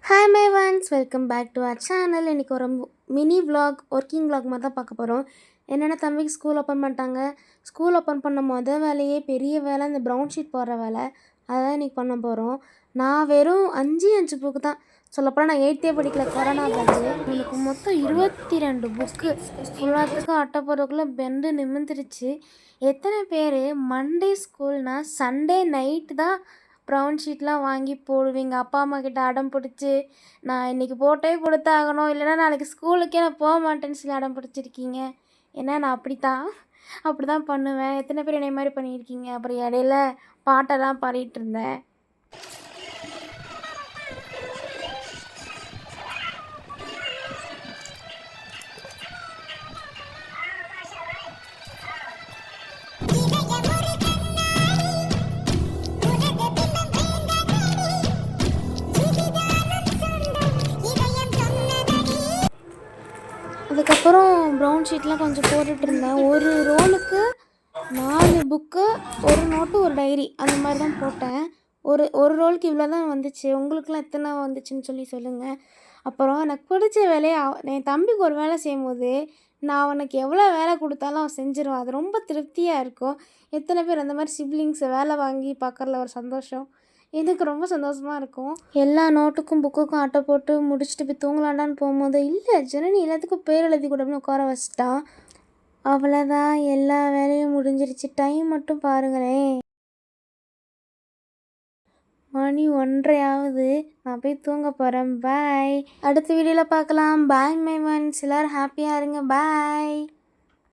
Hi my ones welcome back to our channel. இன்றைக்கி ஒரு mini vlog working vlog மாதிரி தான் பார்க்க போகிறோம். என்னென்னா தம்பிக்கு ஸ்கூல் ஓப்பன் பண்ணிட்டாங்க. ஸ்கூல் ஓப்பன் பண்ண வேலையே பெரிய வேலை இந்த ப்ரௌன் ஷீட் போடுற வேலை. அதை தான் இன்றைக்கி பண்ண போகிறோம். நான் வெறும் 5 புக்கு தான் சொல்லப்போனால் நான் 8th படிக்கல, கொரோனா பேட்ச். எனக்கு மொத்தம் 22 புக்கு ஃபுல்லாத்துக்கும் அட்டை போடுறதுக்குள்ளே பெண்டு நிமிந்துருச்சு. எத்தனை பேர் மண்டே ஸ்கூல்னா சண்டே நைட்டு தான் ப்ரௌன் ஷீட்லாம் வாங்கி போடுவீங்க அப்பா அம்மா கிட்ட அடம் பிடிச்சி, நான் இன்றைக்கி போட்டே கொடுத்தாகணும், இல்லைனா நாளைக்கு ஸ்கூலுக்கே நான் போக மாட்டேன்னு சொல்லி அடம் பிடிச்சிருக்கீங்க. ஏன்னா நான் அப்படி தான் பண்ணுவேன். எத்தனை பேர் என்னை மாதிரி பண்ணியிருக்கீங்க. அப்புறம் இடையில பாட்டெல்லாம் பாடிட்டு இருந்தேன். அதுக்கப்புறம் ப்ரௌன் ஷீட்லாம் கொஞ்சம் போட்டுட்ருந்தேன். ஒரு ரோலுக்கு 4 புக்கு, ஒரு நோட்டு, ஒரு டைரி அந்த மாதிரி தான் போட்டேன். ஒரு ரோலுக்கு இவ்வளோ தான் வந்துச்சு. உங்களுக்குலாம் எத்தனை வந்துச்சுன்னு சொல்லி சொல்லுங்கள். அப்புறம் எனக்கு பிடிச்ச வேலையை என் தம்பிக்கு ஒரு வேலை செய்யும்போது நான் அவனுக்கு எவ்வளோ வேலை கொடுத்தாலும் அவன் செஞ்சிருவான். அது ரொம்ப திருப்தியாக இருக்கும். எத்தனை பேர் அந்த மாதிரி சிப்ளிங்ஸை வேலை வாங்கி பார்க்குறதுல ஒரு சந்தோஷம் எனக்கு ரொம்ப சந்தோஷமாக இருக்கும். எல்லா நோட்டுக்கும் புக்குக்கும் அட்டை போட்டு முடிச்சுட்டு போய் தூங்கலாண்டான்னு போகும்போது, இல்லை ஜனனி எல்லாத்துக்கும் பேர் எழுதி கொடுன்னு உட்கார வச்சிட்டான். அவ்வளோதான், எல்லா வேலையும் முடிஞ்சிருச்சு. டைம் மட்டும் பாருங்களேன், மணி 1:30 ஆகுது. நான் போய் தூங்க போகிறேன். பாய். அடுத்த வீடியோவில் பார்க்கலாம். Bye my once. எல்லோரும் ஹாப்பியாக இருங்க. பாய்.